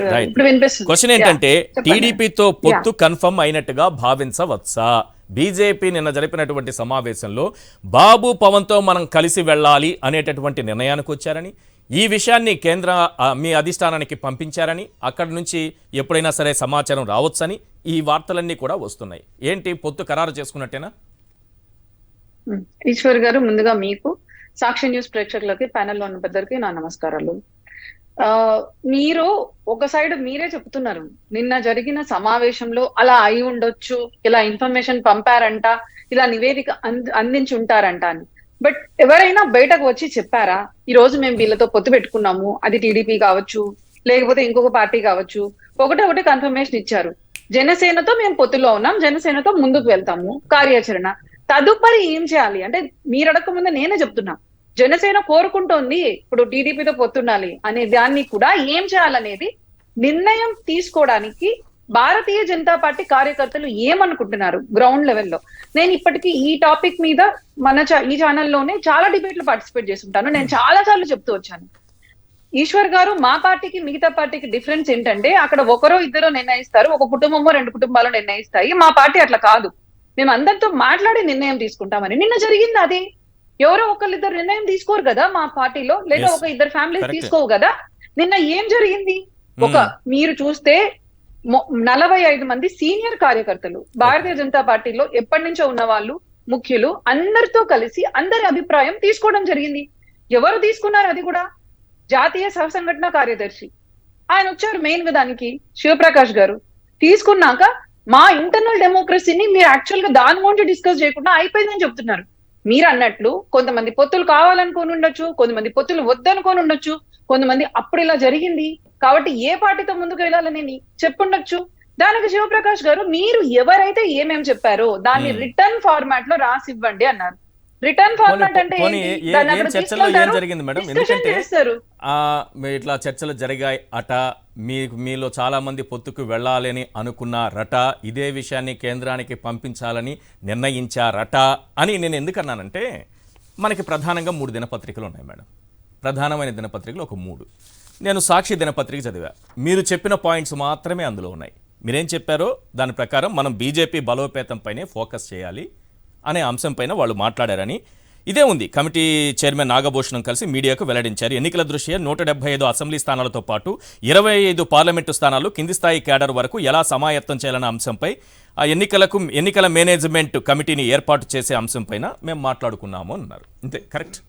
Right. ఇప్పుడు వినిపిస్తుంది. Question yeah ఏంటంటే చెప్పండి. టీడీపీతో యా పొత్తు కన్ఫర్మ్ అయినట్టుగా భావించవచ్చా? బీజేపీ నిన్న జరిపినటువంటి సమావేశంలో బాబు పవన్తో మనం కలిసి వెళ్ళాలి అనేటటువంటి నిర్ణయానికి వచ్చారని, ఈ విషయాన్ని కేంద్ర మీ అధిష్టానానికి పంపించారని, అక్కడి నుంచి ఎప్పుడైనా సరే సమాచారం రావచ్చని ఈ వార్తలన్నీ కూడా వస్తున్నాయి. ఏంటి పొత్తు ఖరారు చేసుకున్నట్టేనా? ఈశ్వర్ గారు, ముందుగా మీకు, సాక్షి న్యూస్ ప్రేక్షకులకి, ప్యానెల్లో ఉన్న పెద్దలకి నా నమస్కారాలు. ఆ మీరు ఒక సైడ్ మీరే చెప్తున్నారు, నిన్న జరిగిన సమావేశంలో అలా అయి ఉండొచ్చు, ఇలా ఇన్ఫర్మేషన్ పంపారంట, ఇలా నివేదిక అందించి ఉంటారంట అని. బట్ ఎవరైనా బయటకు వచ్చి చెప్పారా ఈ రోజు మేము వీళ్ళతో పొత్తు పెట్టుకున్నాము, అది టీడీపీ కావచ్చు లేకపోతే ఇంకొక పార్టీ కావచ్చు, ఒకటే కన్ఫర్మేషన్ ఇచ్చారు, జనసేనతో మేము పొత్తులో ఉన్నాం, జనసేనతో ముందుకు వెళ్తాము, కార్యాచరణ తదుపరి ఏం చేయాలి అంటే మీరు అడగక ముందే నేనే చెప్తున్నా, జనసేన కోరుకుంటోంది ఇప్పుడు టీడీపీతో పొత్తుండాలి అనే దాన్ని కూడా ఏం చేయాలనేది నిర్ణయం తీసుకోవడానికి భారతీయ జనతా పార్టీ కార్యకర్తలు ఏమనుకుంటున్నారు గ్రౌండ్ లెవెల్లో. నేను ఇప్పటికీ ఈ టాపిక్ మీద ఈ ఛానల్లోనే చాలా డిబేట్లు పార్టిసిపేట్ చేస్తుంటాను, నేను చాలా సార్లు చెప్తూ వచ్చాను. ఈశ్వర్ గారు, మా పార్టీకి మిగతా పార్టీకి డిఫరెన్స్ ఏంటంటే అక్కడ ఒకరో ఇద్దరు నిర్ణయిస్తారు, ఒక కుటుంబమో రెండు కుటుంబాలు నిర్ణయిస్తాయి. మా పార్టీ అట్లా కాదు, మేము అందరితో మాట్లాడి నిర్ణయం తీసుకుంటామని. నిన్న జరిగింది అదే. ఎవరో ఒకళ్ళిద్దరు నిర్ణయం తీసుకోరు కదా మా పార్టీలో, లేదా ఒక ఇద్దరు ఫ్యామిలీస్ తీసుకోవు కదా. నిన్న ఏం జరిగింది, ఒక మీరు చూస్తే 45 మంది సీనియర్ కార్యకర్తలు భారతీయ జనతా పార్టీలో ఎప్పటి నుంచో ఉన్న వాళ్ళు, ముఖ్యులు అందరితో కలిసి అందరి అభిప్రాయం తీసుకోవడం జరిగింది. ఎవరు తీసుకున్నారు అది కూడా జాతీయ సహ సంఘటన కార్యదర్శి ఆయన వచ్చారు మెయిన్ గా దానికి, శివప్రకాష్ గారు. తీసుకున్నాక మా ఇంటర్నల్ డెమోక్రసీని మీరు యాక్చువల్ గా దాని గురించి డిస్కస్ చేయకుండా అయిపోయిందని చెప్తున్నారు. మీరు అన్నట్లు కొంతమంది పొత్తులు కావాలనుకోని ఉండొచ్చు, కొంతమంది పొత్తులు వద్దనుకోని ఉండొచ్చు, కొంతమంది అప్పుడు ఇలా జరిగింది కాబట్టి ఏ పార్టీతో ముందుకు వెళ్ళాలని చెప్పుండొచ్చు. దానికి శివప్రకాష్ గారు మీరు ఎవరైతే ఏమేమి చెప్పారో దాన్ని రిటర్న్ ఫార్మాట్ లో రాసి ఇవ్వండి అన్నారు. రిటర్న్ ఫార్మాట్ అంటే చర్చలో ఏం జరిగింది మేడం? ఎందుకంటే ఇట్లా చర్చలు జరిగాయి అట, మీలో చాలా మంది పొత్తుకు వెళ్ళాలని అనుకున్నారట, ఇదే విషయాన్ని కేంద్రానికి పంపించాలని నిర్ణయించారట అని నేను ఎందుకన్నానంటే, మనకి ప్రధానంగా 3 దినపత్రికలు ఉన్నాయి మేడం. ప్రధానమైన దినపత్రికలు ఒక 3. నేను సాక్షి దినపత్రిక చదివా, మీరు చెప్పిన పాయింట్స్ మాత్రమే అందులో ఉన్నాయి. మీరేం చెప్పారో దాని ప్రకారం మనం బీజేపీ బలోపేతంపైనే ఫోకస్ చేయాలి అనే అంశంపైన వాళ్ళు మాట్లాడారని ఇదే ఉంది. కమిటీ చైర్మన్ నాగభూషణం కలిసి మీడియాకు వెల్లడించారు. ఎన్నికల దృష్ట్యా 175 అసెంబ్లీ స్థానాలతో పాటు 25 పార్లమెంటు స్థానాలు కింది స్థాయి క్యాడర్ వరకు ఎలా సమాయత్తం చేయాలన్న అంశంపై ఆ ఎన్నికల మేనేజ్మెంట్ కమిటీని ఏర్పాటు చేసే అంశంపైన మేము మాట్లాడుకున్నాము అన్నారు. అంతే, కరెక్ట్,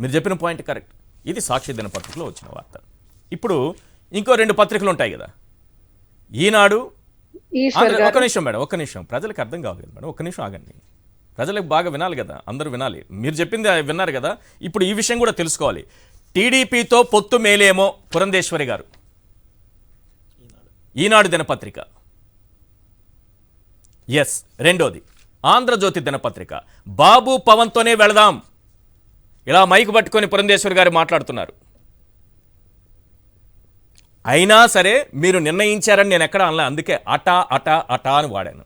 మీరు చెప్పిన పాయింట్ కరెక్ట్. ఇది సాక్షి దినపత్రికలో వచ్చిన వార్త. ఇప్పుడు ఇంకో 2 పత్రికలు ఉంటాయి కదా, ఈనాడు. ఒక్క నిమిషం మేడం, ఒక్క నిమిషం, ప్రజలకు అర్థం కావాలి మేడం, ఒక్క నిమిషం ఆగండి. ప్రజలకు బాగా వినాలి కదా, అందరూ వినాలి. మీరు చెప్పింది విన్నారు కదా, ఇప్పుడు ఈ విషయం కూడా తెలుసుకోవాలి. టీడీపీతో పొత్తు మేలేమో పురంధేశ్వరి గారు, ఈనాడు దినపత్రిక. ఎస్. రెండోది ఆంధ్రజ్యోతి దినపత్రిక, బాబు పవన్తోనే వెళదాం, ఇలా మైకు పట్టుకొని పురంధేశ్వరి గారు మాట్లాడుతున్నారు. అయినా సరే మీరు నిర్ణయించారని నేను ఎక్కడ అనలే, అందుకే అటా అని వాడాను.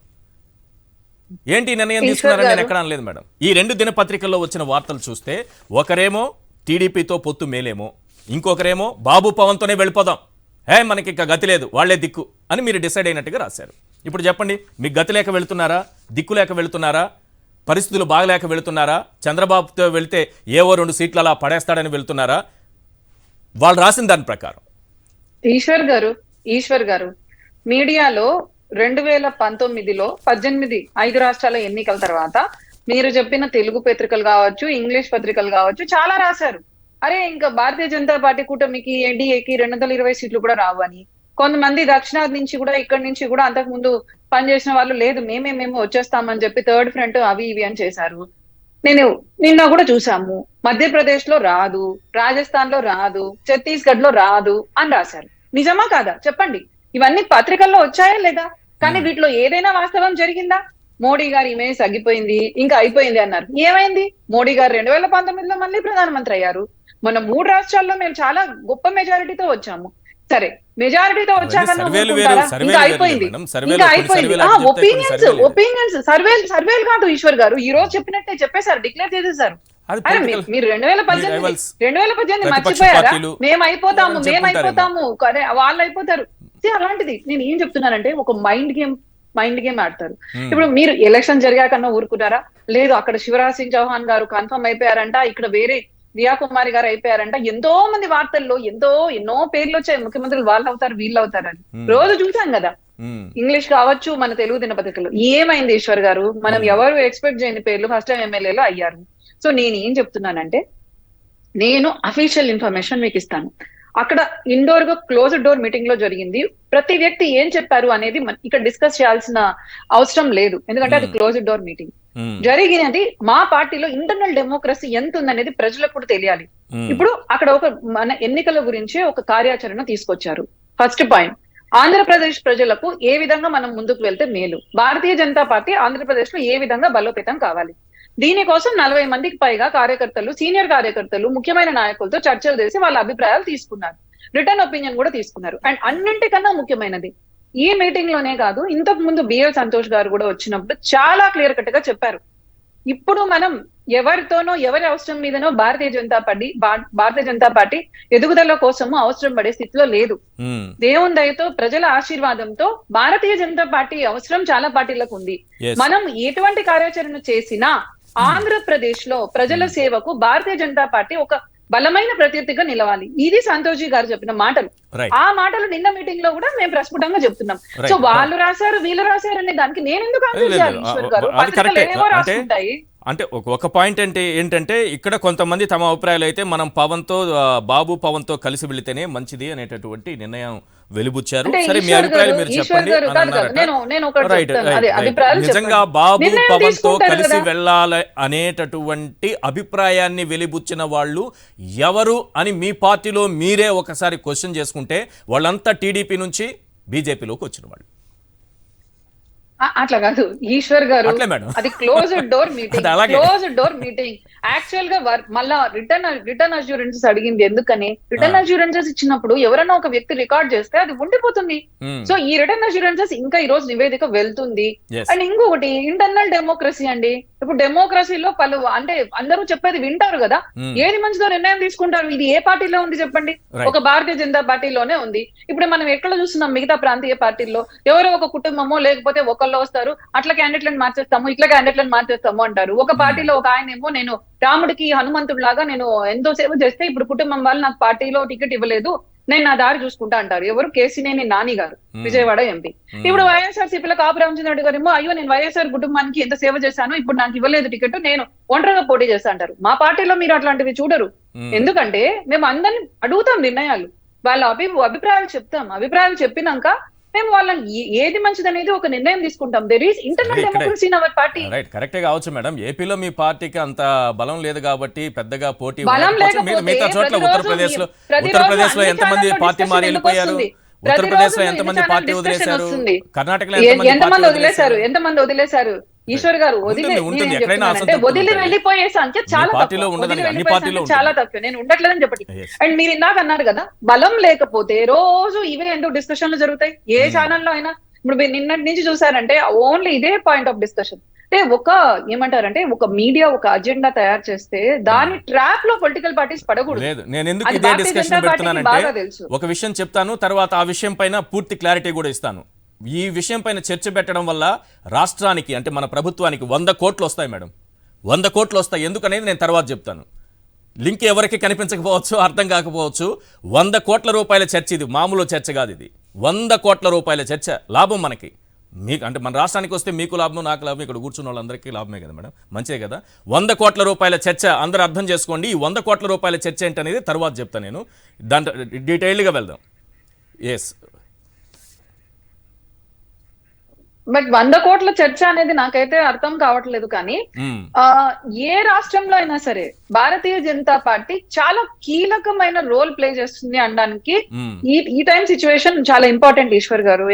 ఏంటి నిర్ణయం తీసుకున్నారని నేను ఎక్కడ అనలేదు మేడం. ఈ 2 దినపత్రికల్లో వచ్చిన వార్తలు చూస్తే ఒకరేమో టీడీపీతో పొత్తు మేలేమో, ఇంకొకరేమో బాబు పవన్తోనే వెళ్ళిపోదాం, మనకి ఇంకా గతి లేదు, వాళ్లే దిక్కు అని మీరు డిసైడ్ అయినట్టుగా రాశారు. ఇప్పుడు చెప్పండి, మీకు గతి లేక వెళుతున్నారా, దిక్కు లేక వెళుతున్నారా, పరిస్థితులు బాగలేక వెళుతున్నారా, చంద్రబాబుతో వెళితే ఏవో 2 సీట్లు అలా పడేస్తాడని వెళుతున్నారా? వాళ్ళు రాసిన దాని ప్రకారం. ఈశ్వర్ గారు మీడియాలో 2019లో 5 రాష్ట్రాల ఎన్నికల తర్వాత మీరు చెప్పిన తెలుగు పత్రికలు కావచ్చు, ఇంగ్లీష్ పత్రికలు కావచ్చు, చాలా రాశారు. అరే ఇంకా భారతీయ జనతా పార్టీ కూటమికి ఎన్డీఏకి 220 సీట్లు కూడా రావు అని. కొంతమంది దక్షిణాది నుంచి కూడా, ఇక్కడి నుంచి కూడా అంతకు ముందు పనిచేసిన వాళ్ళు లేదు మేము వచ్చేస్తామని చెప్పి థర్డ్ ఫ్రంట్ అవి ఇవి అని చేశారు. నిన్న కూడా చూసాము, మధ్యప్రదేశ్ లో రాదు, రాజస్థాన్ లో రాదు, ఛత్తీస్గఢ్ లో రాదు అని రాశారు. నిజమా కాదా చెప్పండి? ఇవన్నీ పత్రికల్లో వచ్చాయా లేదా? కానీ వీటిలో ఏదైనా వాస్తవం జరిగిందా? మోడీ గారి ఇమేజ్ తగ్గిపోయింది, ఇంకా అయిపోయింది అన్నారు. ఏమైంది? మోడీ గారు 2019లో మళ్ళీ ప్రధానమంత్రి అయ్యారు. మొన్న 3 రాష్ట్రాల్లో మేము చాలా గొప్ప మెజారిటీతో వచ్చాము. సరే మెజారిటీతో వచ్చాక సర్వేలు ఇంకా వేరు అయిపోయింది, మేడం. ఇంకా అయిపోయింది. ఒపీనియన్స్ సర్వేలు కాదు ఈశ్వర్ గారు, ఈ రోజు చెప్పినట్టే చెప్పేశారు, డిక్లేర్ చేసేసారు. అరే మీరు 2018 మర్చిపోయారా? మేము అయిపోతాము వాళ్ళు అయిపోతారు. అలాంటిది నేను ఏం చెప్తున్నానంటే ఒక మైండ్ గేమ్ ఆడతారు. ఇప్పుడు మీరు ఎలక్షన్ జరిగాకన్నా ఊరుకున్నారా? లేదు, అక్కడ శివరాజ్ సింగ్ చౌహాన్ గారు కన్ఫర్మ్ అయిపోయారంట, ఇక్కడ వేరే దియా కుమారి గారు అయిపోయారంట, ఎంతో మంది వార్తల్లో ఎన్నో పేర్లు వచ్చాయి, ముఖ్యమంత్రులు వాళ్ళు అవుతారు వీళ్ళు అవుతారని రోజు చూసాం కదా. ఇంగ్లీష్ కావచ్చు, మన తెలుగు దినపత్రికలు. ఏమైంది ఈశ్వర్ గారు? మనం ఎవరు ఎక్స్పెక్ట్ చేయని పేర్లు ఫస్ట్ టైం ఎమ్మెల్యేలు అయ్యారు. సో నేను ఏం చెప్తున్నానంటే, నేను అఫీషియల్ ఇన్ఫర్మేషన్ మీకు ఇస్తాను. అక్కడ ఇండోర్ గా క్లోజ్డ్ డోర్ మీటింగ్ లో జరిగింది. ప్రతి వ్యక్తి ఏం చెప్పారు అనేది ఇక్కడ డిస్కస్ చేయాల్సిన అవసరం లేదు, ఎందుకంటే అది క్లోజ్డ్ డోర్ మీటింగ్. జరిగినది మా పార్టీలో ఇంటర్నల్ డెమోక్రసీ ఎంత ఉందనేది ప్రజలకు కూడా తెలియాలి. ఇప్పుడు అక్కడ ఒక మన ఎన్నికల గురించి ఒక కార్యాచరణ తీసుకొచ్చారు. ఫస్ట్ పాయింట్, ఆంధ్రప్రదేశ్ ప్రజలకు ఏ విధంగా మనం ముందుకు వెళ్తే మేలు, భారతీయ జనతా పార్టీ ఆంధ్రప్రదేశ్ లో ఏ విధంగా బలోపేతం కావాలి. దీనికోసం 40 మందికి పైగా కార్యకర్తలు, సీనియర్ కార్యకర్తలు, ముఖ్యమైన నాయకులతో చర్చలు చేసి వాళ్ళ అభిప్రాయాలు తీసుకున్నారు, రిటర్న్ ఒపీనియన్ కూడా తీసుకున్నారు. అండ్ అన్నింటికన్నా ముఖ్యమైనది, ఈ మీటింగ్ లోనే కాదు, ఇంతకు ముందు బిఎల్ సంతోష్ గారు కూడా వచ్చినప్పుడు చాలా క్లియర్ కట్ గా చెప్పారు, ఇప్పుడు మనం ఎవరితోనో ఎవరి అవసరం మీదనో భారతీయ జనతా పార్టీ ఎదుగుదల కోసము అవసరం పడే స్థితిలో లేదు. దేవుని దయతో ప్రజల ఆశీర్వాదంతో భారతీయ జనతా పార్టీ అవసరం చాలా పార్టీలకు ఉంది. మనం ఎటువంటి కార్యాచరణ చేసినా ఆంధ్రప్రదేశ్ లో ప్రజల సేవకు భారతీయ జనతా పార్టీ ఒక బలమైన ప్రత్యర్థిగా నిలవాలి. ఇది సంతోష్ గారు చెప్పిన మాటలు. ఆ మాటలు నిన్న మీటింగ్ లో కూడా మేము ప్రస్ఫుటంగా చెప్తున్నాం. సో వాళ్ళు రాశారు వీళ్ళు రాశారు అనే దానికి నేను ఎందుకు ఆన్సర్ చేయాలి ఈశ్వర్ గారు? పత్రికలు ఏవో రాసుకుంటాయి. అంటే ఒక పాయింట్ ఏంటంటే ఇక్కడ కొంతమంది తమ అభిప్రాయాలు అయితే మనం బాబు పవన్ తో కలిసి వెళితేనే మంచిది అనేటటువంటి నిర్ణయం వెలుబుచ్చారు. సరే, మీ అభిప్రాయాలు మీరు చెప్పండి. నిజంగా బాబు పవన్ తో కలిసి వెళ్ళాలి అనేటటువంటి అభిప్రాయాన్ని వెలిబుచ్చిన వాళ్ళు ఎవరు అని మీ పార్టీలో మీరే ఒకసారి క్వశ్చన్ చేసుకుంటే వాళ్ళంతా టీడీపీ నుంచి బీజేపీలోకి వచ్చిన వాళ్ళు. అట్లా కాదు ఈశ్వర్ గారు, అది క్లోజ్డ్ డోర్ మీటింగ్. యాక్చువల్ గా మళ్ళా రిటర్న్ అష్యూరెన్సెస్ అడిగింది. ఎందుకని రిటర్న్ అష్యూరెన్సెస్ ఇచ్చినప్పుడు ఎవరైనా ఒక వ్యక్తి రికార్డ్ చేస్తే అది ఉండిపోతుంది. సో ఈ రిటర్న్ అష్యూరెన్సెస్ ఇంకా ఈ రోజు నివేదిక వెళ్తుంది. అండ్ ఇంకొకటి ఇంటర్నల్ డెమోక్రసీ అండి. ఇప్పుడు డెమోక్రసీలో అంటే అందరూ చెప్పేది వింటారు కదా, ఏది మంచిదో నిర్ణయం తీసుకుంటారు. ఇది ఏ పార్టీలో ఉంది చెప్పండి? ఒక భారతీయ జనతా పార్టీలోనే ఉంది. ఇప్పుడు మనం ఎక్కడ చూస్తున్నాం, మిగతా ప్రాంతీయ పార్టీల్లో ఎవరో ఒక కుటుంబమో లేకపోతే ఒకళ్ళు వస్తారు, అట్లా క్యాండిడేట్లను మార్చేస్తాము, ఇట్లా క్యాండిడేట్లను మార్చేస్తాము అంటారు. ఒక పార్టీలో ఒక ఆయన ఏమో నేను రాముడికి హనుమంతుడు లాగా నేను ఎంతో సేవ చేస్తే ఇప్పుడు కుటుంబం వాళ్ళు నాకు పార్టీలో టికెట్ ఇవ్వలేదు, నేను నా దారి చూసుకుంటా అంటారు. ఎవరు? కేసినేని నాని గారు, విజయవాడ ఎంపీ. ఇప్పుడు వైఎస్ఆర్సీపీలో కాపు రామచంద్రరెడ్డి గారు ఏమో అయ్యో నేను వైఎస్ఆర్ కుటుంబానికి ఎంత సేవ చేశాను, ఇప్పుడు నాకు ఇవ్వలేదు టికెట్, నేను ఒంటరిగా పోటీ చేస్తా అంటారు. మా పార్టీలో మీరు అట్లాంటివి చూడరు. ఎందుకంటే మేము అందరిని అడుగుతాం నిర్ణయాలు, వాళ్ళ అభిప్రాయాలు చెప్తాం. అభిప్రాయాలు చెప్పినాక మేము వాళ్ళని ఏది మంచిది అనేది ఒక నిర్ణయం తీసుకుంటాం. There is internal democracy in our party. Right, కరెక్టే కావచ్చు మేడం. ఏపీలో మీ పార్టీకి అంత బలం లేదు కాబట్టి పెద్దగా పోటీ మిగతా చోట్ల ఉత్తరప్రదేశ్ లో ఎంతమంది పార్టీ మారి వెళ్ళిపోయారు, ఉత్తరప్రదేశ్ లో ఎంతమంది పార్టీ వదిలేశారు, కర్ణాటకలో ఎంతమంది వదిలేశారు ఈశ్వర్ గారు? వదిలి వెళ్ళిపోయే సంఖ్య చాలా తక్కువ. నేను ఉండట్లేదని చెప్పండి. అండ్ మీరు ఇందాక అన్నారు కదా, బలం లేకపోతే రోజు ఇవే ఎందుకు డిస్కషన్లు జరుగుతాయి ఏ ఛానల్లో అయినా. ఇప్పుడు మీరు నిన్నటి నుంచి చూసారంటే ఓన్లీ ఇదే పాయింట్ ఆఫ్ డిస్కషన్. అంటే ఏమంటారంటే ఒక మీడియా ఒక అజెండా తయారు చేస్తే దాని ట్రాప్ లో పొలిటికల్ పార్టీస్ పడకూడదు. నేను ఎందుకు ఇదే డిస్కషన్ పెడుతున్నానంటే ఒక విషయం చెప్తాను, తర్వాత ఆ విషయం పైన పూర్తి క్లారిటీ కూడా ఇస్తాను. ఈ విషయం పైన చర్చ పెట్టడం వల్ల రాష్ట్రానికి అంటే మన ప్రభుత్వానికి 100 కోట్లు వస్తాయి మేడం, 100 కోట్లు వస్తాయి. ఎందుకనేది నేను తర్వాత చెప్తాను. లింక్ ఎవరికి కనిపించకపోవచ్చు, అర్థం కాకపోవచ్చు. 100 కోట్ల రూపాయల చర్చ, ఇది మామూలు చర్చ కాదు, ఇది 100 కోట్ల రూపాయల చర్చ. లాభం మనకి, మీకు అంటే మన రాష్ట్రానికి వస్తే మీకు లాభం, నాకు లాభం, ఇక్కడ కూర్చున్న వాళ్ళందరికీ లాభమే కదా మేడం, మంచిదే కదా. 100 కోట్ల రూపాయల చర్చ అందరూ అర్థం చేసుకోండి. ఈ 100 కోట్ల రూపాయల చర్చ ఏంటనేది తర్వాత చెప్తాను, నేను దాంట్లో డీటెయిల్డ్గా వెళ్దాం. ఎస్, బట్ 100 కోట్ల చర్చ అనేది నాకైతే అర్థం కావట్లేదు. కానీ ఏ రాష్ట్రంలో అయినా సరే భారతీయ జనతా పార్టీ చాలా కీలకమైన రోల్ ప్లే చేస్తుంది అనడానికి ఈ టైం సిచ్యువేషన్ చాలా ఇంపార్టెంట్ ఈశ్వర్ గారు.